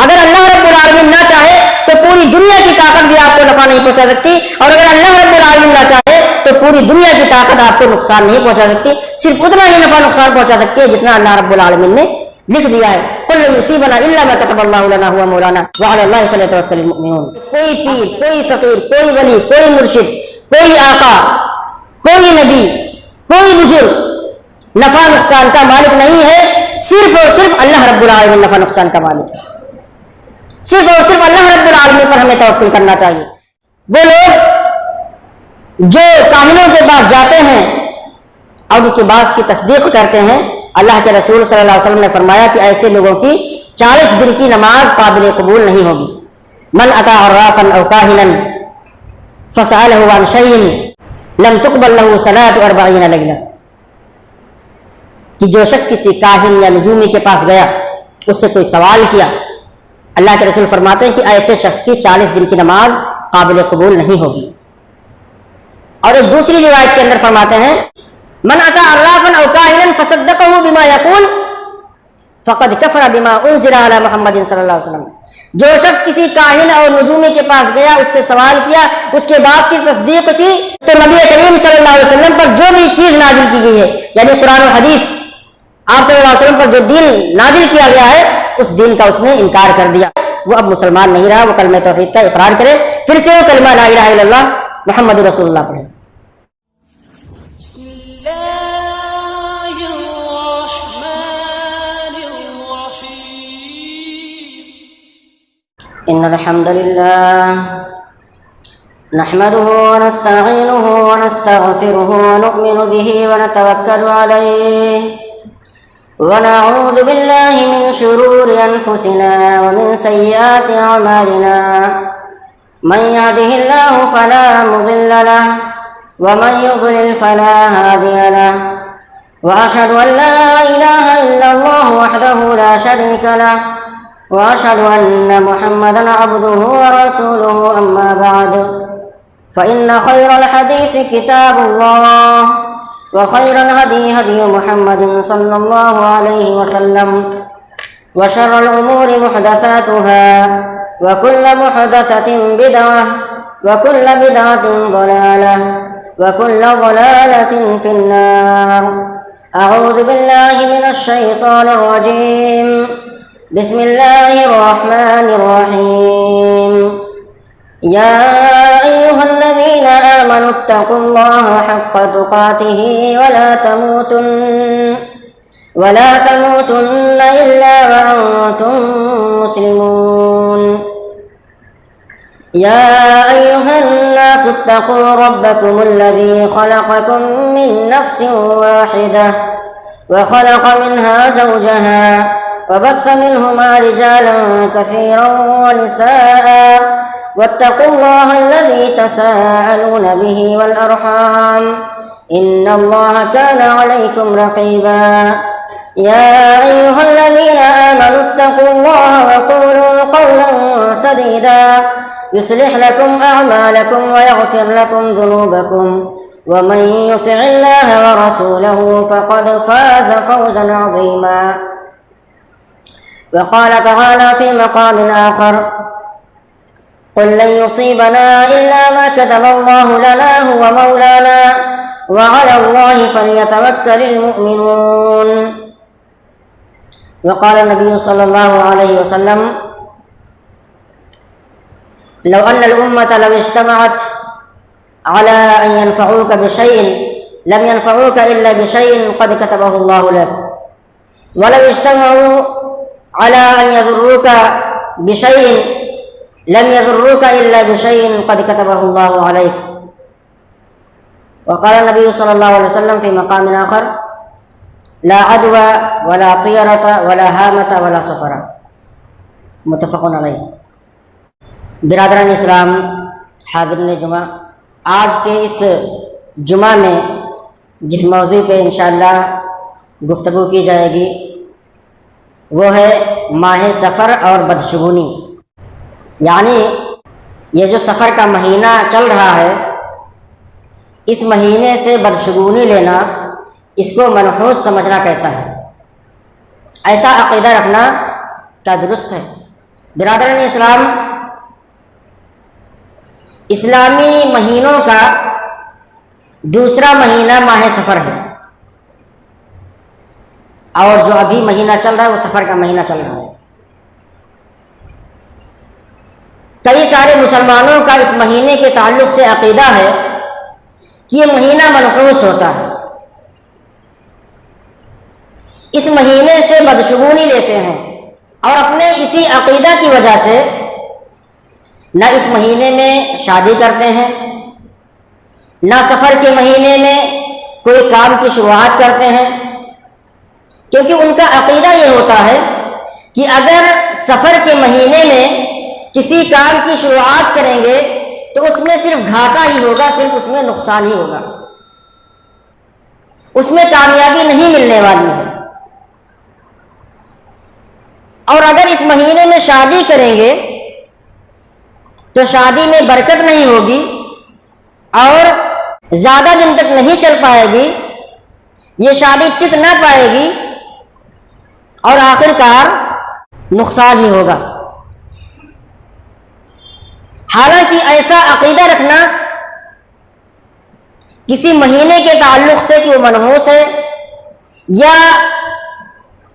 اگر اللہ رب العالمین نہ چاہے تو پوری دنیا کی طاقت بھی آپ کو نفع نہیں پہنچا سکتی، اور اگر اللہ رب العالمین نہ چاہے تو پوری دنیا کی طاقت آپ کو نقصان نہیں پہنچا سکتی، صرف اتنا ہی نفع نقصان پہنچا سکتی ہے جتنا اللہ رب العالمین نے لکھ دیا ہے۔ قل لن یصیبنا الا ما كتب اللہ لنا هو مولانا وعلى الله فلیتوکل المؤمنون۔ کوئی پیر، کوئی فقیر، کوئی ولی، کوئی مرشد، کوئی آقا، کوئی نبی، کوئی بزرگ نفع نقصان کا مالک نہیں ہے، صرف اور صرف اللہ رب العالمین نفع نقصان کا مالک ہے۔ صرف اور صرف اللہ رب العالمین پر ہمیں توکل کرنا چاہیے۔ وہ لوگ جو کاہنوں کے پاس جاتے ہیں اور ان کی بات کی تصدیق کرتے ہیں، اللہ کے رسول صلی اللہ علیہ وسلم نے فرمایا کہ ایسے لوگوں کی 40 دن کی نماز قابل قبول نہیں ہوگی۔ من اتی عرافا او کاہنا فسألہ عن شیء لم تقبل له صلاة 40 لیلہ، کہ جو شخص کسی کاہن یا نجومی کے پاس گیا، اس سے کوئی سوال کیا، اللہ کے رسول فرماتے ہیں کہ ایسے شخص کی 40 دن کی نماز قابل قبول نہیں ہوگی۔ اور ایک دوسری روایت کے اندر فرماتے ہیں من اتی عرافا او کاہنا فصدقہ بما یقول فقد کفر بما انزل علی محمد صلی اللہ علیہ وسلم۔ جو شخص کسی کاہن اور نجومی کے پاس گیا، اس سے سوال کیا، اس کے بعد کی تصدیق کی، تو نبی کریم صلی اللہ علیہ وسلم پر جو بھی چیز نازل کی گئی ہے، یعنی قرآن و حدیث، آپ صلی اللہ علیہ وسلم پر جو دین نازل کیا گیا ہے، اس دین کا اس نے انکار کر دیا، وہ اب مسلمان نہیں رہا۔ وہ کلمہ توحید کا اقرار کرے، پھر سے وہ کلمہ لا الہ الا اللہ محمد رسول اللہ پڑھے۔ ان الحمد لله نحمده ونستعينه ونستغفره ونؤمن به ونتوكل عليه ونعوذ بالله من شرور انفسنا ومن سيئات اعمالنا، من يهده الله فلا مضل له ومن يضلل فلا هادي له، واشهد ان لا اله الا الله وحده لا شريك له، وأشهد أن محمدا عبده ورسوله، أما بعد فإن خير الحديث كتاب الله، وخير الهدي هدي محمد صلى الله عليه وسلم، وشر الأمور محدثاتها، وكل محدثة بدعة، وكل بدعة ضلالة، وكل ضلالة في النار۔ أعوذ بالله من الشيطان الرجيم، بسم الله الرحمن الرحيم۔ يا أيها الذين آمنوا اتقوا الله حق تقاته ولا تموتن إلا وأنتم مسلمون۔ يا أيها الناس اتقوا ربكم الذي خلقكم من نفس واحدة وخلق منها زوجها وبث منهما رجالا كثيرا ونساء، واتقوا الله الذي تساءلون به والأرحام، إن الله كان عليكم رقيبا۔ يا أيها الذين آمنوا اتقوا الله وقولوا قولا سديدا يصلح لكم أعمالكم ويغفر لكم ذنوبكم، ومن يطع الله ورسوله فقد فاز فوزا عظيما۔ وقال تعالى في مقام آخر قل لن يصيبنا إلا ما كتب الله لنا هو مولانا وعلى الله فليتوكل المؤمنون۔ وقال النبي صلى الله عليه وسلم لو أن الأمة لو اجتمعت على أن ينفعوك بشيء لم ينفعوك إلا بشيء قد كتبه الله لك، ولو اجتمعوا على أن يضروك بشيء لم يضروك إلا بشيء قد كتبه الله عليك۔ وقال النبي صلى الله عليه وسلم في مقام آخر لا عدوى ولا طيرة ولا هامة ولا صفر، متفق علیہ۔ برادران اسلام، حاضرین جمعہ، آج کے اس جمعہ میں جس موضوع پہ انشاءاللہ گفتگو کی جائے گی وہ ہے ماہ سفر اور بدشگونی، یعنی یہ جو سفر کا مہینہ چل رہا ہے، اس مہینے سے بدشگونی لینا، اس کو منحوس سمجھنا کیسا ہے؟ ایسا عقیدہ رکھنا کیا درست ہے؟ برادران اسلام، اسلامی مہینوں کا دوسرا مہینہ ماہ سفر ہے، اور جو ابھی مہینہ چل رہا ہے وہ سفر کا مہینہ چل رہا ہے۔ کئی سارے مسلمانوں کا اس مہینے کے تعلق سے عقیدہ ہے کہ یہ مہینہ منحوس ہوتا ہے، اس مہینے سے بدشگونی لیتے ہیں، اور اپنے اسی عقیدہ کی وجہ سے نہ اس مہینے میں شادی کرتے ہیں، نہ سفر کے مہینے میں کوئی کام کی شروعات کرتے ہیں، کیونکہ ان کا عقیدہ یہ ہوتا ہے کہ اگر سفر کے مہینے میں کسی کام کی شروعات کریں گے تو اس میں صرف گھاٹا ہی ہوگا، صرف اس میں نقصان ہی ہوگا، اس میں کامیابی نہیں ملنے والی ہے۔ اور اگر اس مہینے میں شادی کریں گے تو شادی میں برکت نہیں ہوگی اور زیادہ دن تک نہیں چل پائے گی، یہ شادی ٹک نہ پائے گی اور آخر کار نقصان ہی ہوگا۔ حالانکہ ایسا عقیدہ رکھنا کسی مہینے کے تعلق سے کہ وہ منحوس ہے، یا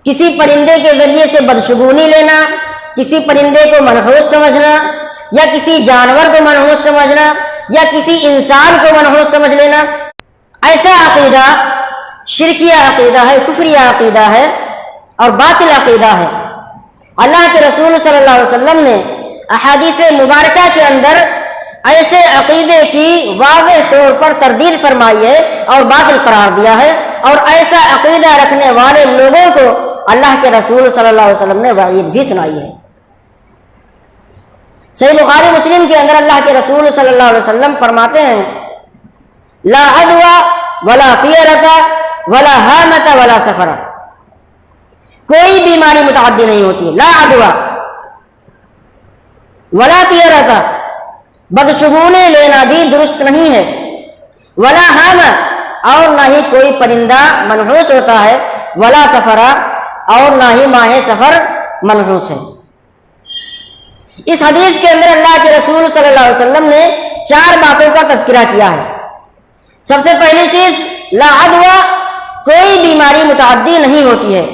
کسی پرندے کے ذریعے سے بدشگونی لینا، کسی پرندے کو منحوس سمجھنا، یا کسی جانور کو منحوس سمجھنا، یا کسی انسان کو منحوس سمجھ لینا، ایسا عقیدہ شرکیہ عقیدہ ہے، کفریہ عقیدہ ہے اور باطل عقیدہ ہے۔ اللہ کے رسول صلی اللہ علیہ وسلم نے احادیث مبارکہ کے اندر ایسے عقیدے کی واضح طور پر تردید فرمائی ہے اور باطل قرار دیا ہے، اور ایسا عقیدہ رکھنے والے لوگوں کو اللہ کے رسول صلی اللہ علیہ وسلم نے وعید بھی سنائی ہے۔ صحیح بخاری مسلم کے اندر اللہ کے رسول صلی اللہ علیہ وسلم فرماتے ہیں، لا عدوى ولا طیرۃ ولا ہامۃ ولا سفر، کوئی بیماری متعدی نہیں ہوتی، لا عدوى ولا طیرۃ، بدشگونی لینا بھی درست نہیں ہے، ولا ہامۃ، اور نہ ہی کوئی پرندہ منحوس ہوتا ہے، ولا سفر، اور نہ ہی ماہ سفر منحوس ہے۔ اس حدیث کے اندر اللہ کے رسول صلی اللہ علیہ وسلم نے 4 باتوں کا تذکرہ کیا ہے۔ سب سے پہلی چیز، لا عدوى، کوئی بیماری متعدی نہیں ہوتی ہے۔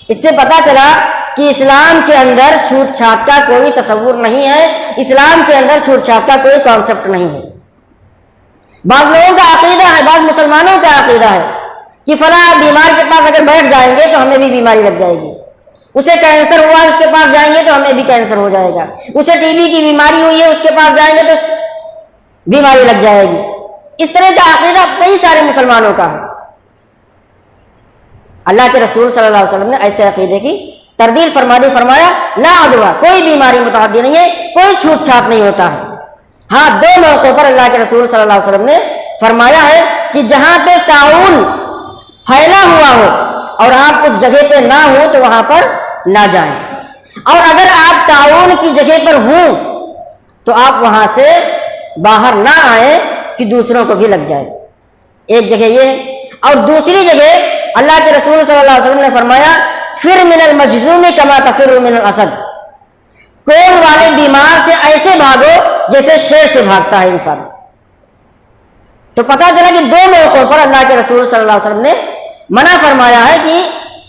اس سے پتہ چلا کہ اسلام کے اندر چھوٹ چھاٹ کا کوئی تصور نہیں ہے، اسلام کے اندر چھوٹ چھاٹ کا کوئی کانسیپٹ نہیں ہے۔ بعض لوگوں کا عقیدہ ہے، بعض مسلمانوں کا عقیدہ ہے کہ فلاں بیمار کے پاس اگر بیٹھ جائیں گے تو ہمیں بھی بیماری لگ جائے گی، اسے کینسر ہوا ہے اس کے پاس جائیں گے تو ہمیں بھی کینسر ہو جائے گا، اسے ٹی بی کی بیماری ہوئی ہے اس کے پاس جائیں گے تو بیماری لگ جائے گی۔ اس طرح کا عقیدہ کئی سارے مسلمانوں کا ہے۔ اللہ کے رسول صلی اللہ علیہ وسلم نے ایسے عقیدے کی تردید فرمایا لا عدوى، کوئی بیماری متعدی نہیں ہے، کوئی چھوٹ چھاٹ نہیں ہوتا ہے۔ ہاں 2 موقعوں پر اللہ کے رسول صلی اللہ علیہ وسلم نے فرمایا ہے کہ جہاں پہ طاعون پھیلا ہوا ہو اور آپ اس جگہ پہ نہ ہو تو وہاں پر نہ جائیں، اور اگر آپ طاعون کی جگہ پر ہوں تو آپ وہاں سے باہر نہ آئیں کہ دوسروں کو بھی لگ جائے۔ ایک جگہ یہ، اور دوسری جگہ اللہ کے رسول صلی اللہ علیہ وسلم نے فرمایا فر من المجذوم کما تفر من الاسد، کون والے بیمار سے ایسے بھاگو جیسے شیر سے بھاگتا ہے انسان۔ تو پتہ چلا کہ 2 موقعوں پر اللہ کے رسول صلی اللہ علیہ وسلم نے منع فرمایا ہے کہ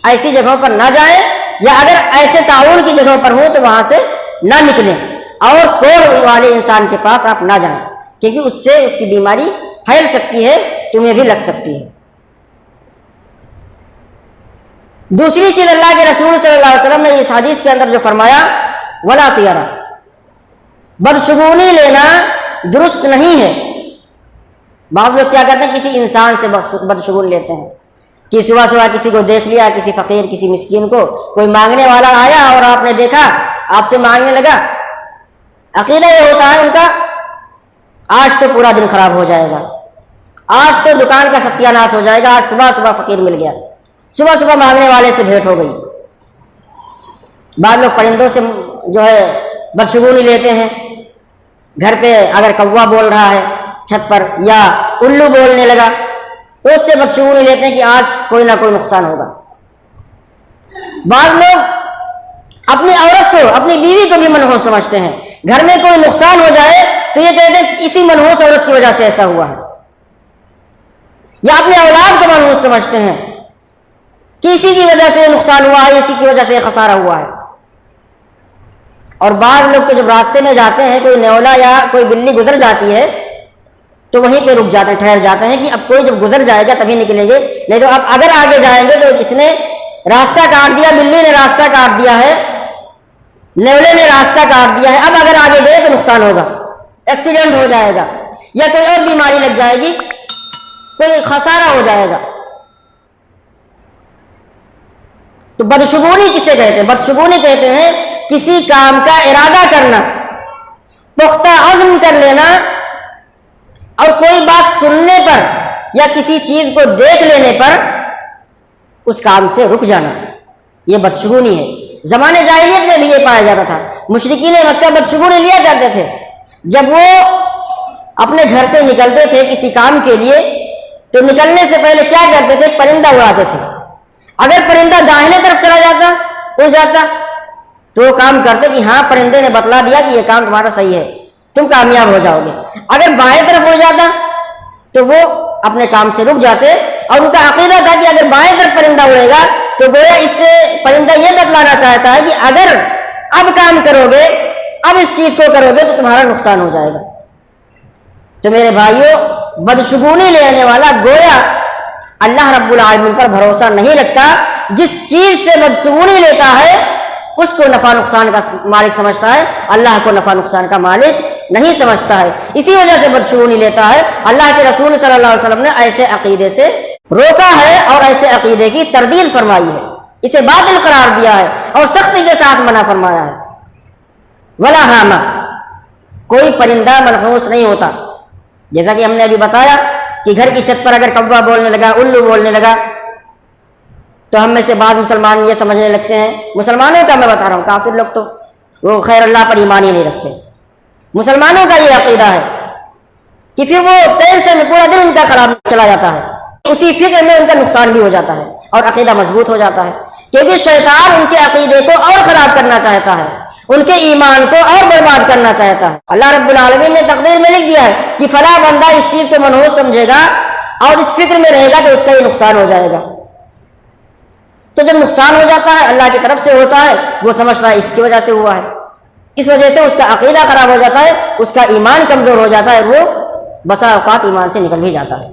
ایسی جگہوں پر نہ جائیں، یا اگر ایسے طاعون کی جگہوں پر ہوں تو وہاں سے نہ نکلیں، اور کوڑ والے انسان کے پاس آپ نہ جائیں، کیونکہ اس سے اس کی بیماری پھیل سکتی ہے، تمہیں بھی لگ سکتی ہے۔ دوسری چیز اللہ کے رسول صلی اللہ علیہ وسلم نے اس حدیث کے اندر جو فرمایا ولا طیرہ، بدشگونی لینا درست نہیں ہے۔ بعض لوگ کیا کرتے ہیں، کسی انسان سے بدشگون لیتے ہیں کہ صبح صبح کسی کو دیکھ لیا، کسی فقیر کسی مسکین کو کوئی مانگنے والا آیا اور آپ نے دیکھا آپ سے مانگنے لگا، عقیدہ یہ ہوتا ہے ان کا آج تو پورا دن خراب ہو جائے گا، آج تو دکان کا ستیہ ناش ہو جائے گا، آج صبح صبح فقیر مل گیا، صبح صبح مانگنے والے سے بھیٹ ہو گئی۔ بعض لوگ پرندوں سے جو ہے بدشگونی لیتے ہیں، گھر پہ اگر کوا بول رہا ہے چھت پر یا الو بولنے لگا تو اس سے بدشگونی لیتے ہیں کہ آج کوئی نہ کوئی نقصان ہوگا۔ بعض لوگ اپنی عورت کو اپنی بیوی کو بھی منحوس سمجھتے ہیں. گھر میں کوئی نقصان ہو جائے تو یہ کہتے ہیں اسی منحوس عورت کی وجہ سے ایسا ہوا ہے, یا اپنے اولاد کو منحوس سمجھتے ہیں کہ اسی کی وجہ سے نقصان ہوا ہے, اسی کی وجہ سے خسارہ ہوا ہے. اور بعض لوگ تو جب راستے میں جاتے ہیں, کوئی نیولا یا کوئی بلی گزر جاتی ہے تو وہیں پہ رک جاتے ہیں, ٹھہر جاتے ہیں کہ اب کوئی جب گزر جائے گا تبھی نکلیں گے, نہیں تو اب اگر آگے جائیں گے تو اس نے راستہ کاٹ دیا, بلی نے راستہ کاٹ دیا ہے, نیولے نے راستہ کاٹ دیا ہے, اب اگر آگے گئے تو نقصان ہوگا, ایکسیڈنٹ ہو جائے گا یا کوئی اور بیماری لگ جائے گی, کوئی خسارہ ہو جائے گا. تو بدشگونی کسے کہتے ہیں؟ بدشگونی کہتے ہیں کسی کام کا ارادہ کرنا, پختہ عزم کر لینا اور کوئی بات سننے پر یا کسی چیز کو دیکھ لینے پر اس کام سے رک جانا, یہ بدشگونی ہے. زمانے جاہلیت میں بھی یہ پایا جاتا تھا. مشرکین مکہ بدشگونی لیا کرتے تھے. جب وہ اپنے گھر سے نکلتے تھے کسی کام کے لیے تو نکلنے سے پہلے کیا کرتے تھے؟ پرندہ اڑاتے تھے. اگر پرندہ داہنے طرف چلا جاتا, اڑ جاتا, تو وہ کام کرتے کہ ہاں پرندے نے بتلا دیا کہ یہ کام تمہارا صحیح ہے, تم کامیاب ہو جاؤ گے. اگر بائیں طرف اڑ جاتا تو وہ اپنے کام سے رک جاتے, اور ان کا عقیدہ تھا کہ اگر بائیں طرف پرندہ اڑے گا تو گویا اس سے پرندہ یہ بتلانا چاہتا ہے کہ اگر اب کام کرو گے, اب اس چیز کو کرو گے تو تمہارا نقصان ہو جائے گا. تو میرے بھائیوں, بدشگونی لینے والا گویا اللہ رب العالمین پر بھروسہ نہیں رکھتا. جس چیز سے بدشگونی لیتا ہے اس کو نفع نقصان کا مالک سمجھتا ہے, اللہ کو نفع نقصان کا مالک نہیں سمجھتا ہے. اسی وجہ سے بدشگونی لیتا ہے. اللہ کے رسول صلی اللہ علیہ وسلم نے ایسے عقیدے سے روکا ہے اور ایسے عقیدے کی تردید فرمائی ہے, اسے باطل قرار دیا ہے اور سختی کے ساتھ منع فرمایا ہے. ولا ہامہ, کوئی پرندہ منحوس نہیں ہوتا. جیسا کہ ہم نے ابھی بتایا کہ گھر کی چھت پر اگر کوا بولنے لگا, الو بولنے لگا, تو ہم میں سے بعض مسلمان یہ سمجھنے لگتے ہیں, مسلمانوں کا میں بتا رہا ہوں, کافر لوگ تو وہ خیر اللہ پر ایمان ہی نہیں رکھتے. مسلمانوں کا یہ عقیدہ ہے کہ پھر وہ ٹینشن میں پورا دن ان کا خراب چلا جاتا ہے, اسی فکر میں ان کا نقصان بھی ہو جاتا ہے اور عقیدہ مضبوط ہو جاتا ہے, کیونکہ شیطان ان کے عقیدے کو اور خراب کرنا چاہتا ہے, ان کے ایمان کو اور برباد کرنا چاہتا ہے. اللہ رب العالمین نے تقدیر میں لکھ دیا ہے کہ فلاں بندہ اس چیز کو منحوس سمجھے گا اور اس فکر میں رہے گا تو اس کا یہ نقصان ہو جائے گا. تو جب نقصان ہو جاتا ہے اللہ کی طرف سے ہوتا ہے, وہ سمجھتا ہے اس کی وجہ سے ہوا ہے, اس وجہ سے اس کا عقیدہ خراب ہو جاتا ہے, اس کا ایمان کمزور ہو جاتا ہے, وہ بسا اوقات ایمان سے نکل بھی جاتا ہے.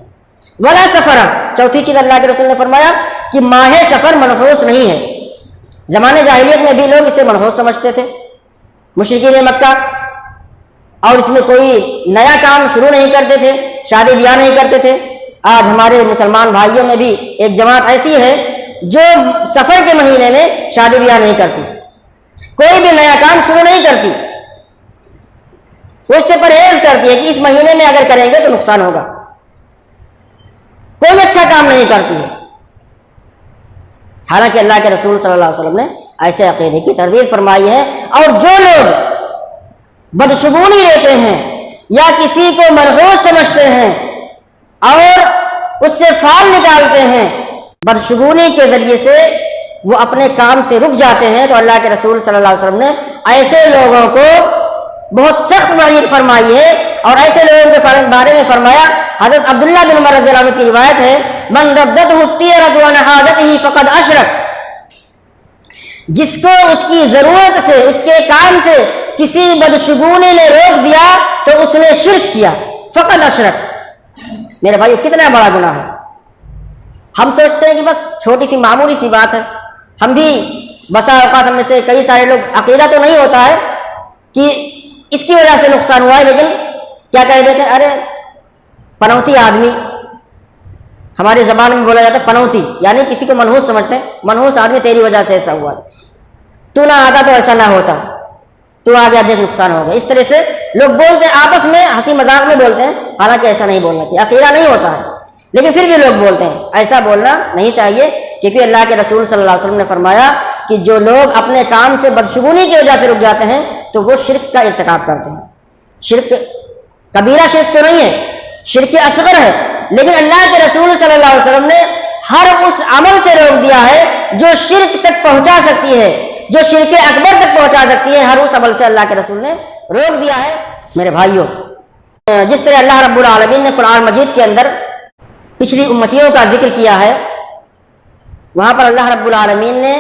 ولا سفر, چوتھی چیز اللہ کے رسول نے فرمایا کہ ماہ سفر منحوس نہیں ہے. زمانے جاہلیت میں بھی لوگ اسے منحوس سمجھتے تھے, مشرکین مکہ, اور اس میں کوئی نیا کام شروع نہیں کرتے تھے, شادی بیاہ نہیں کرتے تھے. آج ہمارے مسلمان بھائیوں میں بھی ایک جماعت ایسی ہے جو سفر کے مہینے میں شادی بیاہ نہیں کرتی, کوئی بھی نیا کام شروع نہیں کرتی. وہ اس سے پرہیز کرتی ہے کہ اس مہینے میں اگر کریں گے تو نقصان ہوگا, کوئی اچھا کام نہیں کرتی ہے. حالانکہ اللہ کے رسول صلی اللہ علیہ وسلم نے ایسے عقیدے کی تردید فرمائی ہے. اور جو لوگ بدشگونی لیتے ہیں یا کسی کو منحوس سمجھتے ہیں اور اس سے فال نکالتے ہیں, بدشگونی کے ذریعے سے وہ اپنے کام سے رک جاتے ہیں, تو اللہ کے رسول صلی اللہ علیہ وسلم نے ایسے لوگوں کو بہت سخت وعید فرمائی ہے. اور ایسے لوگوں کے بارے میں فرمایا, حضرت عبداللہ بن عمر رضی اللہ عنہ کی روایت ہے, من ردته الطیرۃ عن حاجته فقد اشرک, جس کو اس کی ضرورت سے, اس کے کام سے کسی بدشگونی نے روک دیا تو اس نے شرک کیا, فقد اشرک. میرے بھائیو کتنا بڑا گناہ ہے. ہم سوچتے ہیں کہ بس چھوٹی سی معمولی سی بات ہے. ہم بھی بسا اوقات ہم میں سے کئی سارے لوگ عقیدہ تو نہیں ہوتا ہے کہ اس کی وجہ سے نقصان ہوا ہے, لیکن کیا کہہ دیتے ہیں, ارے پنوتی آدمی, ہماری زبان میں بولا جاتا ہے پنوتی, یعنی کسی کو منحوس سمجھتے ہیں, منحوس آدمی تیری وجہ سے ایسا ہوا ہے, تو نہ آتا تو ایسا نہ ہوتا, تو آ گیا دیکھ نقصان ہو گیا. اس طرح سے لوگ بولتے ہیں, آپس میں ہنسی مذاق میں بولتے ہیں, حالانکہ ایسا نہیں بولنا چاہیے, عقیدہ نہیں ہوتا ہے لیکن پھر بھی لوگ بولتے ہیں. ایسا بولنا نہیں چاہیے, کیونکہ اللہ کے رسول صلی اللہ علیہ وسلم نے فرمایا کہ جو لوگ اپنے کام سے بدشگونی کی وجہ سے رک جاتے ہیں تو وہ شرک کا ارتکاب کرتے ہیں. شرک کبیرہ شرک تو نہیں ہے, شرک اصغر ہے, لیکن اللہ کے رسول صلی اللہ علیہ وسلم نے ہر اس عمل سے روک دیا ہے جو شرک تک پہنچا سکتی ہے, جو شرک اکبر تک پہنچا سکتی ہے، ہر اس عمل سے اللہ کے رسول نے روک دیا ہے۔ میرے بھائیوں، جس طرح اللہ رب العالمین نے قرآن مجید کے اندر پچھلی امتیوں کا ذکر کیا ہے، وہاں پر اللہ رب العالمین نے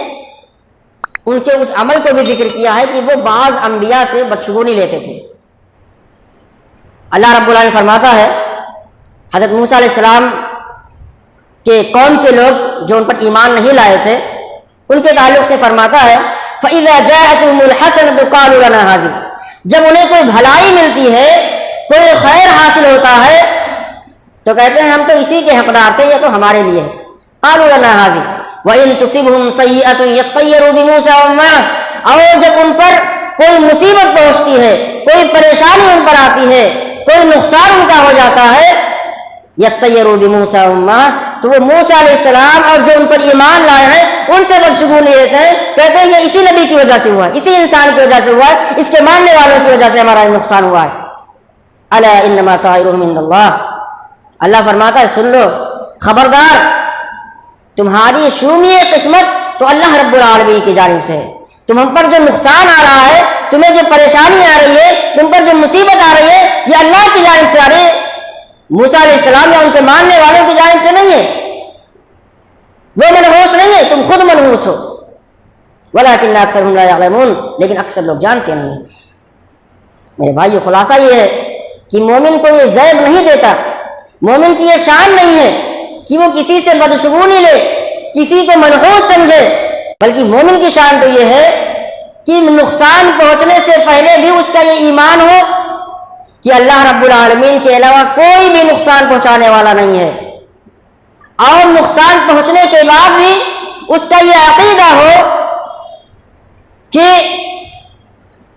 ان کے اس عمل کو بھی ذکر کیا ہے کہ وہ بعض انبیاء سے بدشگونی لیتے تھے۔ اللہ رب العالمین فرماتا ہے حضرت موسیٰ علیہ السلام کے قوم کے لوگ جو ان پر ایمان نہیں لائے تھے ان کے تعلق سے فرماتا ہے فَإِذَا جَاءَتْهُمُ الْحَسَنَةُ قَالُوا لَنَا هَٰذِهِ، جب انہیں کوئی بھلائی ملتی ہے، کوئی خیر حاصل ہوتا ہے تو کہتے ہیں ہم تو اسی کے حقدار تھے، یہ تو ہمارے لیے ہے۔ قَالُوا لَنَا هَٰذِهِ وَإِن تُصِبْهُمْ سَيِّئَةٌ يَطَّيَّرُوا بِمُوسَىٰ وَمَعَهُ، اور جب ان پر کوئی مصیبت پہنچتی ہے، کوئی پریشانی ان پر آتی ہے، کوئی نقصان ان کا ہو جاتا ہے، یطیروا بموسیٰ ومعہ، تو وہ موسیٰ علیہ السلام اور جو ان پر ایمان لائے ہیں ان سے بدشگونی لیتے ہیں، کہتے ہیں یہ اسی نبی کی وجہ سے ہوا ہے، اسی انسان کی وجہ سے ہوا ہے، اس کے ماننے والوں کی وجہ سے ہمارا نقصان ہوا ہے۔ الا انما طائرهم عند اللہ، اللہ فرماتا ہے سن لو، خبردار، تمہاری شومی قسمت تو اللہ رب العالمین کی جانب سے ہے۔ تم ہم پر جو نقصان آ رہا ہے، تمہیں جو پریشانی آ رہی ہے، تم پر جو مصیبت آ رہی ہے، یہ اللہ کی جانب سے آ رہی ہے، موسیٰ علیہ السلام یا ان کے ماننے والوں کی جانب سے نہیں ہے، وہ منحوس نہیں ہے، تم خود منحوس ہو۔ وَلَٰكِنَّ أَكْثَرَهُمْ لَا يَعْلَمُونَ، لیکن اکثر لوگ جانتے نہیں ہیں۔ میرے بھائیو، خلاصہ یہ ہے کہ مومن کو یہ ذیب نہیں دیتا، مومن کی یہ شان نہیں ہے کہ وہ کسی سے بدشگونی لے، کسی کو منحوس سمجھے، بلکہ مومن کی شان تو یہ ہے کہ نقصان پہنچنے سے پہلے بھی اس کا یہ ایمان ہو کہ اللہ رب العالمین کے علاوہ کوئی بھی نقصان پہنچانے والا نہیں ہے، اور نقصان پہنچنے کے بعد بھی اس کا یہ عقیدہ ہو کہ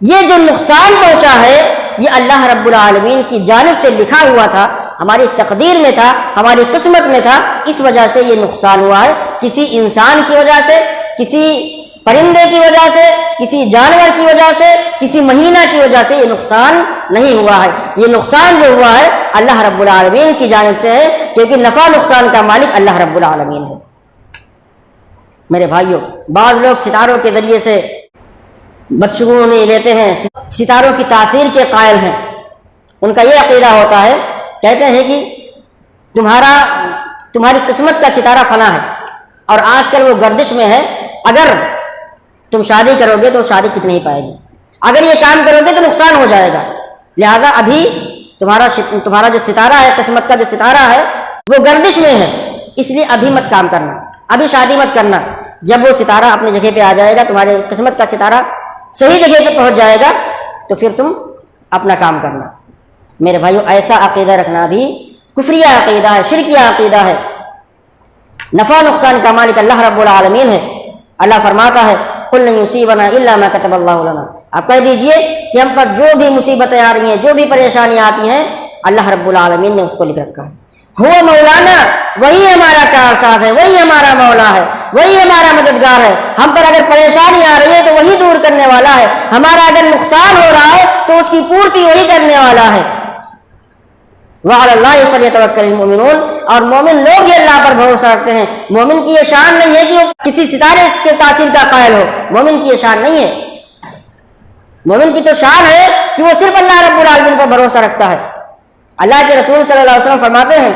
یہ جو نقصان پہنچا ہے یہ اللہ رب العالمین کی جانب سے لکھا ہوا تھا، ہماری تقدیر میں تھا، ہماری قسمت میں تھا، اس وجہ سے یہ نقصان ہوا ہے، کسی انسان کی وجہ سے، کسی پرندے کی وجہ سے، کسی جانور کی وجہ سے، کسی مہینہ کی وجہ سے یہ نقصان نہیں ہوا ہے، یہ نقصان جو ہوا ہے اللہ رب العالمین کی جانب سے ہے، کیونکہ نفع نقصان کا مالک اللہ رب العالمین ہے۔ میرے بھائیوں، بعض لوگ ستاروں کے ذریعے سے بدشگونی لیتے ہیں، ستاروں کی تاثیر کے قائل ہیں، ان کا یہ عقیدہ ہوتا ہے، کہتے ہیں کہ تمہاری قسمت کا ستارہ فلاں ہے اور آج کل وہ گردش میں ہے، اگر تم شادی کرو گے تو شادی ٹک نہیں پائے گی، اگر یہ کام کرو گے تو نقصان ہو جائے گا، لہذا ابھی تمہارا جو ستارہ ہے، قسمت کا جو ستارہ ہے وہ گردش میں ہے، اس لیے ابھی مت کام کرنا، ابھی شادی مت کرنا، جب وہ ستارہ اپنی جگہ پہ آ جائے گا، تمہارے قسمت کا ستارہ صحیح جگہ پہ پہنچ جائے گا تو پھر تم اپنا کام کرنا۔ میرے بھائیو، ایسا عقیدہ رکھنا بھی کفریہ عقیدہ ہے، شرکیہ عقیدہ ہے۔ نفع نقصان کا مالک اللہ رب العالمین ہے۔ اللہ فرماتا ہے قُلْ لَنْ يُصِيبَنَا إِلَّا مَا كَتَبَ اللَّهُ لَنَا، آپ کہہ دیجئے کہ ہم پر جو بھی مصیبتیں آ رہی ہیں، جو بھی پریشانیاں آتی ہیں، اللہ رب العالمین نے اس کو لکھ رکھا ہے۔ هو مولانا، وہی ہمارا کارساز ہے، وہی ہمارا مولا ہے، وہی ہمارا مددگار ہے۔ ہم پر اگر پریشانی آ رہی ہے تو وہی دور کرنے والا ہے، ہمارا اگر نقصان ہو رہا ہے تو اس کی پورتی وہی کرنے والا ہے۔ وَعَلَى اللَّهِ فَلْيَتَوَكَّلِ الْمُؤْمِنُونَ، اور مومن لوگ ہی اللہ پر بھروسہ رکھتے ہیں۔ مومن کی یہ شان نہیں ہے کہ وہ کسی ستارے کے تاثیر کا قائل ہو، مومن کی یہ شان نہیں ہے۔ مومن کی تو شان ہے کہ وہ صرف اللہ رب العالمین پر بھروسہ رکھتا ہے۔ اللہ کے رسول صلی اللہ علیہ وسلم فرماتے ہیں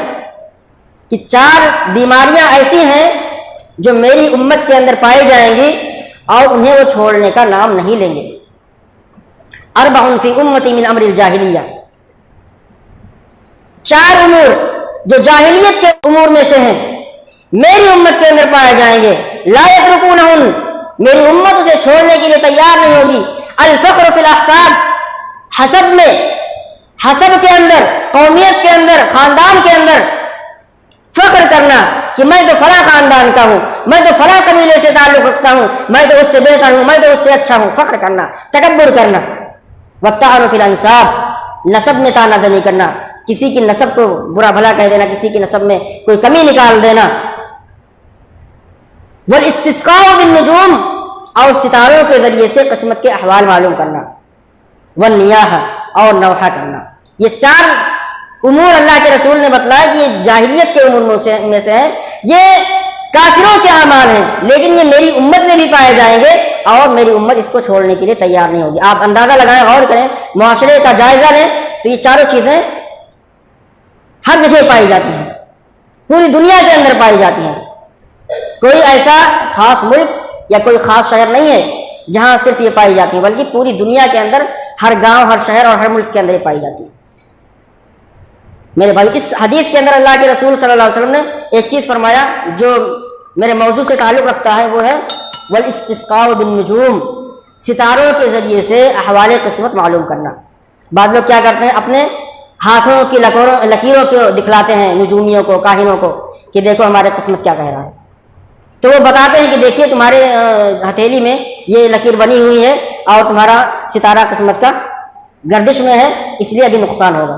کہ 4 بیماریاں ایسی ہیں جو میری امت کے اندر پائی جائیں گی اور انہیں وہ چھوڑنے کا نام نہیں لیں گے۔ 4 فی امتی من امر الجاہلیہ، 4 امور جو جاہلیت کے امور میں سے ہیں میری امت کے اندر پائے جائیں گے، لا یترکونہن، میری امت اسے چھوڑنے کے لیے تیار نہیں ہوگی۔ الفخر فی الاحساب، حسب کے اندر، قومیت کے اندر، خاندان کے اندر فخر کرنا کہ میں تو فلاں خاندان کا ہوں، میں تو فلاں قبیلے سے تعلق رکھتا ہوں، میں تو اس سے بہتر ہوں، میں تو اس سے اچھا ہوں، فخر کرنا، تکبر کرنا۔ والطعن فی الانساب، نسب میں تانازنی کرنا، کسی کی نسب کو برا بھلا کہہ دینا، کسی کی نسب میں کوئی کمی نکال دینا۔ والاستسقاء بالنجوم، اور ستاروں کے ذریعے سے قسمت کے احوال معلوم کرنا۔ والنیاح، اور نوحہ کرنا۔ یہ 4 امور اللہ کے رسول نے بتلایا کہ یہ جاہلیت کے امور میں سے ہیں، یہ کافروں کے اعمال ہیں، لیکن یہ میری امت میں بھی پائے جائیں گے اور میری امت اس کو چھوڑنے کے لیے تیار نہیں ہوگی۔ آپ اندازہ لگائیں، غور کریں، معاشرے کا جائزہ لیں تو یہ چاروں چیزیں ہر جگہ پائی جاتی ہیں، پوری دنیا کے اندر پائی جاتی ہیں۔ کوئی ایسا خاص ملک یا کوئی خاص شہر نہیں ہے جہاں صرف یہ پائی جاتی ہیں، بلکہ پوری دنیا کے اندر ہر گاؤں، ہر شہر اور ہر ملک کے اندر یہ پائی جاتی ہے۔ میرے بھائی، اس حدیث کے اندر اللہ کے رسول صلی اللہ علیہ وسلم نے ایک چیز فرمایا جو میرے موضوع سے تعلق رکھتا ہے، وہ ہے والاستسقاء بالنجوم، ستاروں کے ذریعے سے احوال قسمت معلوم کرنا۔ بعض لوگ کیا کرتے ہیں، اپنے ہاتھوں کی لکیروں کو دکھلاتے ہیں نجومیوں کو، کاہنوں کو، کہ دیکھو ہمارے قسمت کیا کہہ رہا ہے۔ تو وہ بتاتے ہیں کہ دیکھیے تمہارے ہتھیلی میں یہ لکیر بنی ہوئی ہے اور تمہارا ستارہ قسمت کا گردش میں ہے، اس لیے ابھی نقصان ہوگا،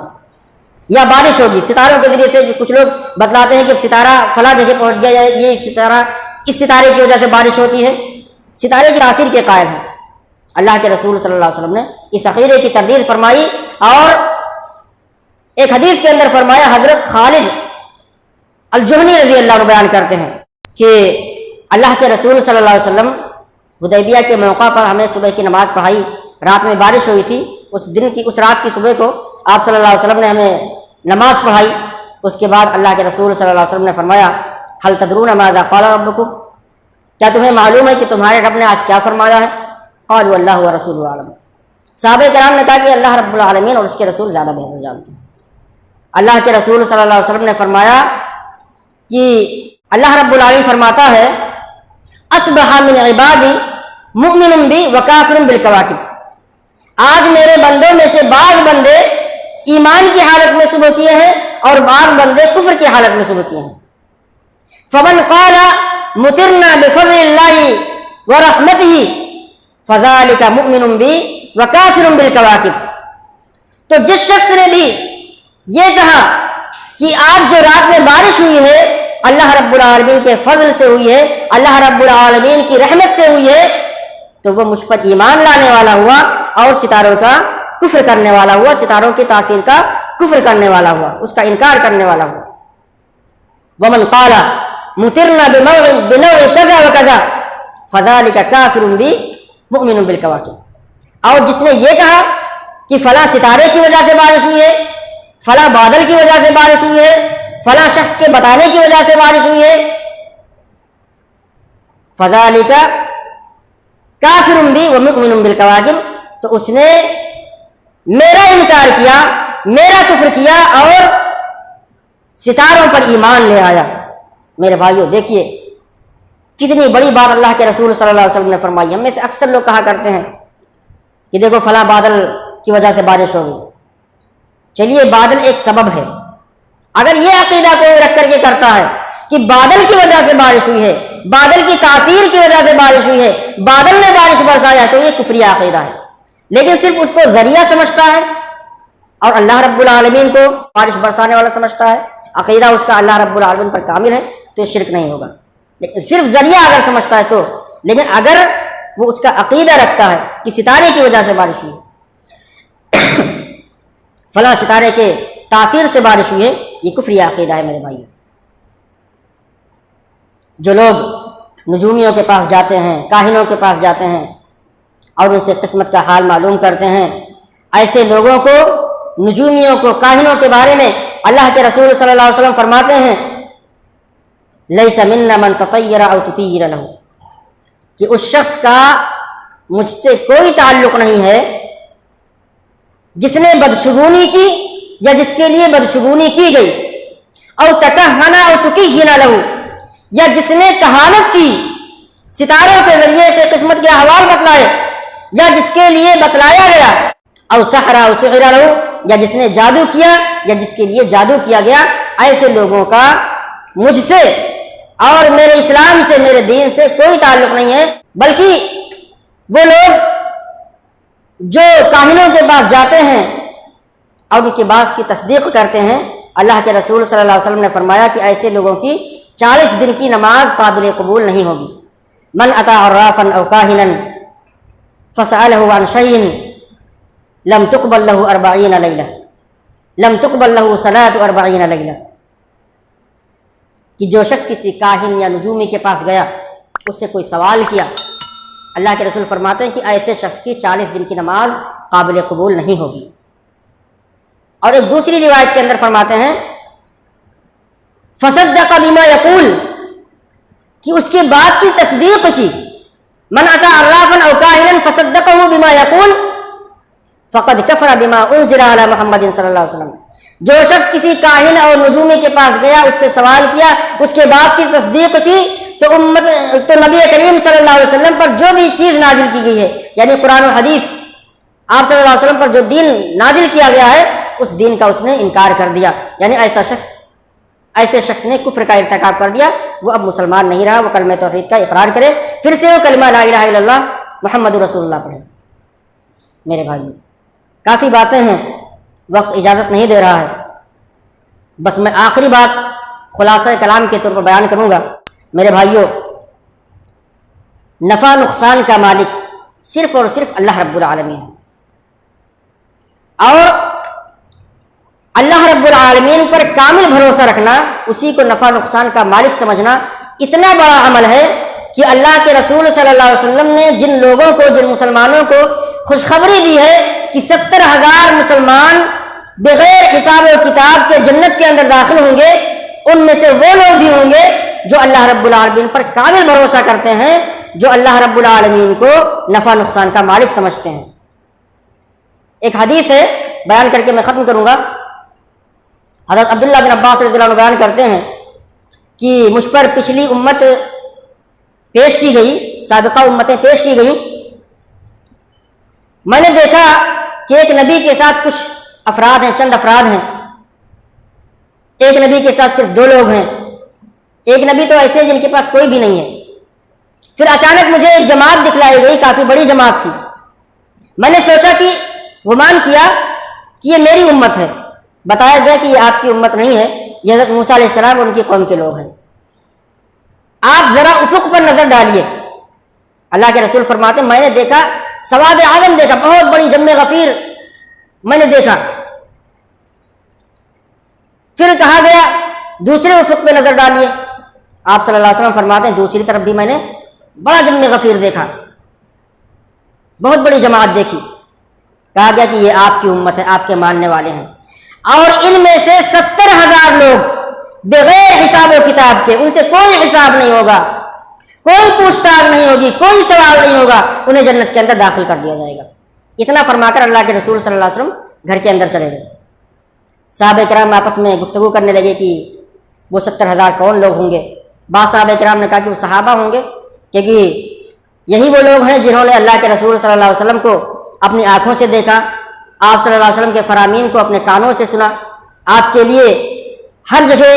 یا بارش ہوگی۔ ستاروں کے ذریعے سے جو کچھ لوگ بتلاتے ہیں کہ ستارہ فلاں جگہ پہنچ گیا، یہ ستارہ، اس ستارے کی وجہ سے بارش ہوتی ہے، ستارے کی تاثیر کے قائل ہیں۔ اللہ کے رسول صلی اللہ علیہ وسلم نے اس عقیدے کی تردید فرمائی، اور ایک حدیث کے اندر فرمایا، حضرت خالد الجہنی رضی اللہ عنہ بیان کرتے ہیں کہ اللہ کے رسول صلی اللہ علیہ وسلم حدیبیہ کے موقع پر ہمیں صبح کی نماز پڑھائی، رات میں بارش ہوئی تھی، اس رات کی صبح کو آپ صلی اللہ علیہ وسلم نے ہمیں نماز پڑھائی۔ اس کے بعد اللہ کے رسول صلی اللہ علیہ وسلم نے فرمایا، هل تدرون ماذا قال ربكم، کیا تمہیں معلوم ہے کہ تمہارے رب نے آج کیا فرمایا ہے؟ قالوا اللہ ورسولہ اعلم، صحابہ کرام نے کہا کہ اللہ رب العالمین اور اس کے رسول زیادہ بہتر جانتے ہیں۔ اللہ کے رسول صلی اللہ علیہ وسلم نے فرمایا کہ اللہ رب العالمین فرماتا ہے، اصبح من عبادی مؤمن بی وکافر بالکواکب، آج میرے بندوں میں سے بعض بندے ایمان کی حالت میں صبح کیے ہیں اور بعض بندے کفر کی حالت میں صبح کیے ہیں۔ فمن قال مطرنا بفضل اللہ ورحمتہ فذلک مؤمن بی وکافر بالکواکب، تو جس شخص نے بھی یہ کہا کہ آج جو رات میں بارش ہوئی ہے اللہ رب العالمین کے فضل سے ہوئی ہے، اللہ رب العالمین کی رحمت سے ہوئی ہے، تو وہ مجھ پر ایمان لانے والا ہوا اور ستاروں کا کفر کرنے والا ہوا، ستاروں کی تاثیر کا کفر کرنے والا ہوا، اس کا انکار کرنے والا ہوا۔ ومن قال مطرنا بنوع کذا وکذا فذلک کافر بی مؤمن بالکواکب، اور جس نے یہ کہا کہ فلاں ستارے کی وجہ سے بارش ہوئی ہے، فلاں بادل کی وجہ سے بارش ہوئی ہے، فلاں شخص کے بتانے کی وجہ سے بارش ہوئی ہے، فذلک کافر بی ومؤمن بالکواکب، تو اس نے میرا انکار کیا، میرا کفر کیا اور ستاروں پر ایمان لے آیا۔ میرے بھائیوں دیکھیے کتنی بڑی بات اللہ کے رسول صلی اللہ علیہ وسلم نے فرمائی۔ ہم میں سے اکثر لوگ کہا کرتے ہیں کہ دیکھو فلاں بادل کی وجہ سے بارش ہو گئی۔ چلیے بادل ایک سبب ہے، اگر یہ عقیدہ کوئی رکھ کر کے کرتا ہے کہ بادل کی وجہ سے بارش ہوئی ہے، بادل کی تاثیر کی وجہ سے بارش ہوئی ہے، بادل نے بارش برسایا، تو یہ کفری عقیدہ ہے، لیکن صرف اس کو ذریعہ سمجھتا ہے اور اللہ رب العالمین کو بارش برسانے والا سمجھتا ہے، عقیدہ اس کا اللہ رب العالمین پر کامل ہے، تو یہ شرک نہیں ہوگا۔ لیکن صرف ذریعہ اگر سمجھتا ہے تو، لیکن اگر وہ اس کا عقیدہ رکھتا ہے کہ ستارے کی وجہ سے بارش ہوئی، فلاں ستارے کے تاثیر سے بارش ہوئی ہے، یہ کفری عقیدہ ہے میرے بھائی۔ جو لوگ نجومیوں کے پاس جاتے ہیں، کاہنوں کے پاس جاتے ہیں اور ان سے قسمت کا حال معلوم کرتے ہیں، ایسے لوگوں کو، نجومیوں کو، کاہنوں کے بارے میں اللہ کے رسول صلی اللہ علیہ وسلم فرماتے ہیں، لیس منا من تطیر او تطیر لہ، کہ اس شخص کا مجھ سے کوئی تعلق نہیں ہے جس نے بدشگونی کی یا جس کے لیے بدشگونی کی گئی، او تکہن او تکہن لہ، یا جس نے کہانت کی، ستاروں کے ذریعے سے قسمت کے احوال بتلائے یا جس کے لیے بتلایا گیا، او سحر او سحر لہ، یا جس نے جادو کیا یا جس کے لیے جادو کیا گیا، ایسے لوگوں کا مجھ سے اور میرے اسلام سے، میرے دین سے کوئی تعلق نہیں ہے۔ بلکہ وہ لوگ جو کاہنوں کے پاس جاتے ہیں اور ان کی بات کی تصدیق کرتے ہیں، اللہ کے رسول صلی اللہ علیہ وسلم نے فرمایا کہ ایسے لوگوں کی 40 دن کی نماز قابل قبول نہیں ہوگی۔ من اتی عرافا او کاہنا فسألہ عن شیء لم تقبل له 40 لیلہ، لم تقبل له صلاة 40 لیلہ، کہ جو شخص کسی کاہن یا نجومی کے پاس گیا، اس سے کوئی سوال کیا، اللہ کے رسول فرماتے ہیں کہ ایسے شخص کی 40 دن کی نماز قابل قبول نہیں ہوگی۔ اور ایک دوسری روایت کے اندر فرماتے ہیں فصدق بما یقول، کہ اس کی بات کی تصدیق کی، من اتی عرافا او کاہنا فصدقه بما یقول فقد کفر بما انزل علی محمد صلی اللہ علیہ وسلم، جو شخص کسی کاہن اور نجومی کے پاس گیا، اس سے سوال کیا، اس کے بات کی تصدیق کی، تو نبی کریم صلی اللہ علیہ وسلم پر جو بھی چیز نازل کی گئی ہے، یعنی قرآن و حدیث، آپ صلی اللہ علیہ وسلم پر جو دین نازل کیا گیا ہے، اس دین کا اس نے انکار کر دیا، یعنی ایسے شخص نے کفر کا ارتکاب کر دیا، وہ اب مسلمان نہیں رہا، وہ کلمہ توحید کا اقرار کرے، پھر سے وہ کلمہ لا الہ الا اللہ محمد رسول اللہ پڑھے۔ میرے بھائیو، کافی باتیں ہیں، وقت اجازت نہیں دے رہا ہے، بس میں آخری بات خلاصہ کلام کے طور پر بیان کروں گا۔ میرے بھائیو، نفع نقصان کا مالک صرف اور صرف اللہ رب العالمین ہے، اور اللہ رب العالمین پر کامل بھروسہ رکھنا، اسی کو نفع نقصان کا مالک سمجھنا اتنا بڑا عمل ہے کہ اللہ کے رسول صلی اللہ علیہ وسلم نے جن لوگوں کو، جن مسلمانوں کو خوشخبری دی ہے کہ 70,000 مسلمان بغیر حساب و کتاب کے جنت کے اندر داخل ہوں گے، ان میں سے وہ لوگ بھی ہوں گے جو اللہ رب العالمین پر کامل بھروسہ کرتے ہیں، جو اللہ رب العالمین کو نفع نقصان کا مالک سمجھتے ہیں۔ ایک حدیث ہے، بیان کر کے میں ختم کروں گا۔ حضرت عبداللہ بن عباس رضی اللہ عنہ بیان کرتے ہیں کہ مجھ پر پچھلی امت پیش کی گئی، سابقہ امتیں پیش کی گئی، میں نے دیکھا کہ ایک نبی کے ساتھ کچھ افراد ہیں، چند افراد ہیں، ایک نبی کے ساتھ صرف 2 لوگ ہیں، ایک نبی تو ایسے جن کے پاس کوئی بھی نہیں ہے۔ پھر اچانک مجھے ایک جماعت دکھلائی گئی، کافی بڑی جماعت تھی، میں نے سوچا کہ گمان کیا کہ یہ میری امت ہے، بتایا گیا کہ یہ آپ کی امت نہیں ہے، یہ حضرت موسیٰ علیہ السلام اور ان کی قوم کے لوگ ہیں۔ آپ ذرا افق پر نظر ڈالیے، اللہ کے رسول فرماتے ہیں میں نے دیکھا سواد اعظم، دیکھا بہت بڑی جم غفیر میں نے دیکھا۔ پھر کہا گیا دوسرے افق پہ نظر ڈالیے، آپ صلی اللہ علیہ وسلم فرماتے ہیں دوسری طرف بھی میں نے بڑا جم غفیر دیکھا، بہت بڑی جماعت دیکھی۔ کہا گیا کہ یہ آپ کی امت ہے، آپ کے ماننے والے ہیں، اور ان میں سے 70,000 لوگ بغیر حساب و کتاب کے، ان سے کوئی حساب نہیں ہوگا، کوئی پوچھ تاچھ نہیں ہوگی، کوئی سوال نہیں ہوگا، انہیں جنت کے اندر داخل کر دیا جائے گا۔ اتنا فرما کر اللہ کے رسول صلی اللہ علیہ وسلم گھر کے اندر چلے گئے۔ صحابہ کرام آپس میں گفتگو کرنے لگے کہ وہ 70,000 کون لوگ ہوں گے۔ بعض صحابہ کرام نے کہا کہ وہ صحابہ ہوں گے، کیونکہ یہی وہ لوگ ہیں جنہوں نے اللہ کے رسول صلی اللہ علیہ وسلم کو اپنی آنکھوں سے دیکھا، آپ صلی اللہ علیہ وسلم کے فرامین کو اپنے کانوں سے سنا، آپ کے لیے ہر جگہ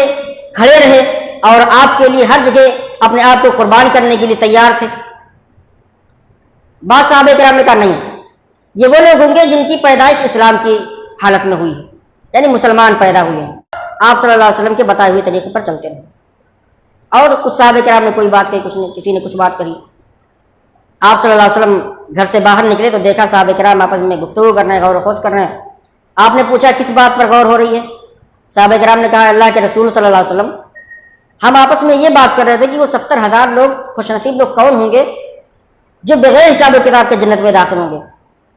کھڑے رہے اور آپ کے لیے ہر جگہ اپنے آپ کو قربان کرنے کے لیے تیار تھے۔ بعض صحابہ کرام نے کہا نہیں، یہ وہ لوگ ہوں گے جن کی پیدائش اسلام کی حالت میں ہوئی ہے، یعنی مسلمان پیدا ہوئے ہیں، آپ صلی اللہ علیہ وسلم کے بتائے ہوئے طریقے پر چلتے رہے۔ اور کچھ صحابہ کرام نے کوئی بات کہی، کسی نے کچھ بات کہی۔ آپ صلی اللہ علیہ وسلم گھر سے باہر نکلے تو دیکھا صحابہ کرام آپس میں گفتگو کر رہے ہیں، غور و خوض کر رہے ہیں۔ آپ نے پوچھا کس بات پر غور ہو رہی ہے؟ صحابہ کرام نے کہا اللہ کے رسول صلی اللہ علیہ وسلم، ہم آپس میں یہ بات کر رہے تھے کہ وہ 70,000 لوگ، خوش نصیب لوگ کون ہوں گے جو بغیر حساب و کتاب کے جنت میں داخل ہوں گے۔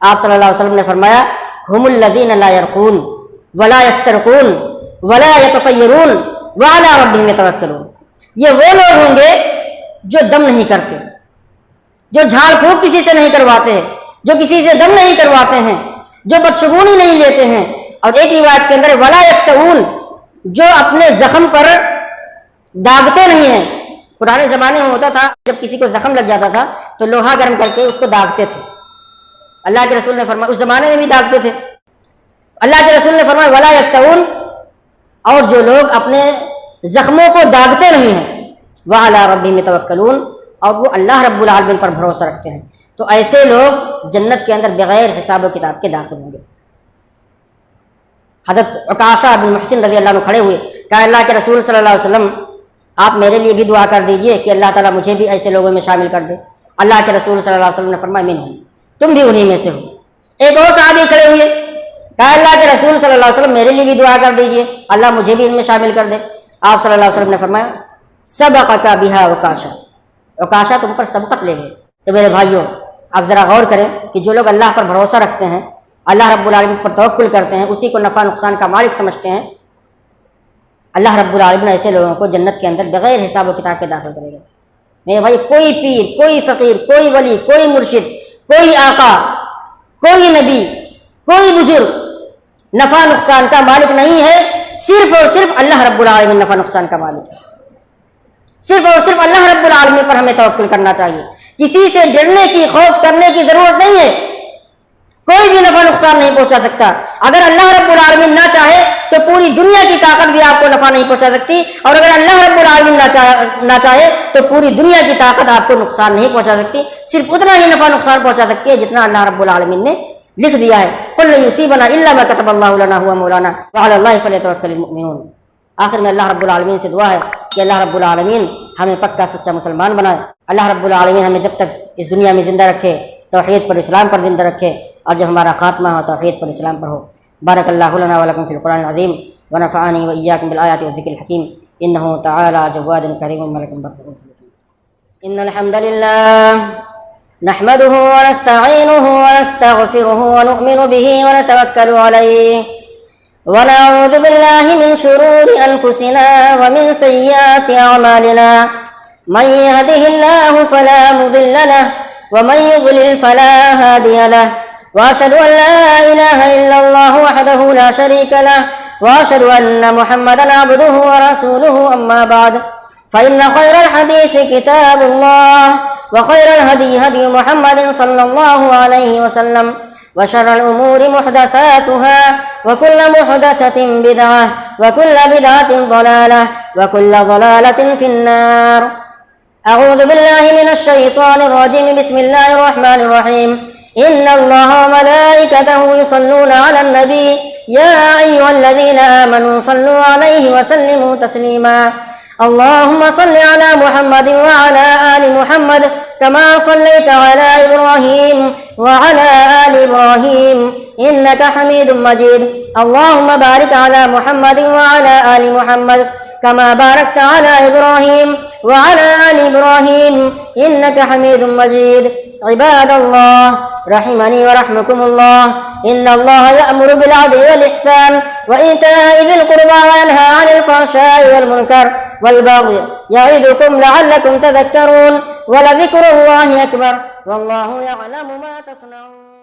آپ صلی اللہ علیہ وسلم نے فرمایا ہم الذین لا یرقون ولا یسترقون ولا یتطیرون وعلی ربہم یتوکلون، یہ وہ لوگ ہوں گے جو دم نہیں کرتے، جو جھاڑ پھونک کسی سے نہیں کرواتے ہیں، جو کسی سے دم نہیں کرواتے ہیں، جو بدشگونی نہیں لیتے ہیں، اور ایک روایت کے اندر ولا یکتؤون، جو اپنے زخم پر داغتے نہیں ہیں۔ پرانے زمانے میں ہوتا تھا جب کسی کو زخم لگ جاتا تھا تو لوہا گرم کر کے اس کو داغتے تھے، اللہ کے رسول نے فرمایا اس زمانے میں بھی داغتے تھے، اللہ کے رسول نے فرمایا ولا یکتؤون، اور جو لوگ اپنے زخموں کو داغتے نہیں ہیں، وعلی ربہم یتوکلون، اور وہ اللہ رب العالمین پر بھروسہ رکھتے ہیں، تو ایسے لوگ جنت کے اندر بغیر حساب و کتاب کے داخل ہوں گے۔ حضرت عکاشہ بن محسن رضی اللہ عنہ کھڑے ہوئے، کہا اللہ کے رسول صلی اللہ علیہ وسلم آپ میرے لیے بھی دعا کر دیجئے کہ اللہ تعالیٰ مجھے بھی ایسے لوگوں میں شامل کر دے۔ اللہ کے رسول صلی اللہ علیہ وسلم نے فرمایا منہم، تم بھی انہی میں سے ہو۔ ایک اور صحابی کھڑے ہوئے، کہا اللہ کے رسول صلی اللہ علیہ وسلم میرے لیے بھی دعا کر دیجئے، اللہ مجھے بھی ان میں شامل کر دے۔ آپ صلی اللہ علیہ وسلم نے فرمایا سبقک بہا عکاشہ، عکاشہ تم پر سبقت لے گئے۔ تو میرے بھائیوں آپ ذرا غور کریں کہ جو لوگ اللہ پر بھروسہ رکھتے ہیں، اللہ رب العالمین پر توکل کرتے ہیں، اسی کو نفع نقصان کا مالک سمجھتے ہیں، اللہ رب العالمین ایسے لوگوں کو جنت کے اندر بغیر حساب و کتاب کے داخل کرے گا۔ میرے بھائی کوئی پیر، کوئی فقیر، کوئی ولی، کوئی مرشد، کوئی آقا، کوئی نبی، کوئی بزرگ نفع نقصان کا مالک نہیں ہے، صرف اور صرف اللہ رب العالمین نفع نقصان کا مالک ہے۔ صرف اور صرف اللہ رب العالمین پر ہمیں توکل کرنا چاہیے، کسی سے ڈرنے کی، خوف کرنے کی ضرورت نہیں ہے۔ کوئی بھی نفع نقصان نہیں پہنچا سکتا۔ اگر اللہ رب العالمین نہ چاہے تو پوری دنیا کی طاقت بھی آپ کو نفع نہیں پہنچا سکتی، اور اگر اللہ رب العالمین نہ چاہے تو پوری دنیا کی طاقت آپ کو نقصان نہیں پہنچا سکتی، صرف اتنا ہی نفع نقصان پہنچا سکتی ہے جتنا اللہ رب العالمین نے لکھ دیا ہے۔ قل لن یصیبنا الا ما كتب اللہ لنا هو مولانا وعلى الله فليتوکل المؤمنون۔ آخر میں اللہ رب العالمین سے دعا ہے کہ اللہ رب العالمین ہمیں پکا سچا مسلمان بنائے۔ اللہ رب العالمین ہمیں جب تک اس دنیا میں زندہ رکھے توحید پر، اسلام پر زندہ رکھے، اور جب ہمارا خاتمہ ہو توحید پر، اسلام پر ہو۔ بارک اللہ لنا ولکم فی القرآن العظیم ونفعنی وإیاکم بالآیات والذکر الحکیم، انہ تعالی جواد کریم ملک بر۔ ان الحمد للہ نحمده ونستعینه ونستغفره ونؤمن به ونتوکل علیہ ونعوذ باللہ من شرور انفسنا ومن سیئات اعمالنا، من يهده الله فلا مضل له ومن يضلل فلا هادي له، وأشهد أن لا إله إلا الله وحده لا شريك له، وأشهد أن محمدا عبده ورسوله، أما بعد فإن خير الحديث كتاب الله، وخير الهدي هدي محمد صلى الله عليه وسلم، وشر الأمور محدثاتها، وكل محدثة بدعة، وكل بدعة ضلالة، وكل ضلالة في النار۔ أعوذ بالله من الشيطان الرجيم، بسم الله الرحمن الرحيم، إن الله وملائكته يصلون على النبي، يا أيها الذين آمنوا صلوا عليه وسلموا تسليما، اللهم صل على محمد وعلى آل محمد كما صليت على إبراهيم وعلى آل إبراهيم إنك حميد مجيد، اللهم بارك على محمد وعلى آل محمد كما باركت على إبراهيم وعلى آل إبراهيم إنك حميد مجيد۔ عباد الله رحمني ورحمكم الله، إن الله يأمر بالعدل والإحسان وإيتاء ذي القربى وينهى عن الفحشاء والمنكر والبغي، يعظكم لعلكم تذكرون، ولذكر الله أكبر، والله يعلم ما تصنعون۔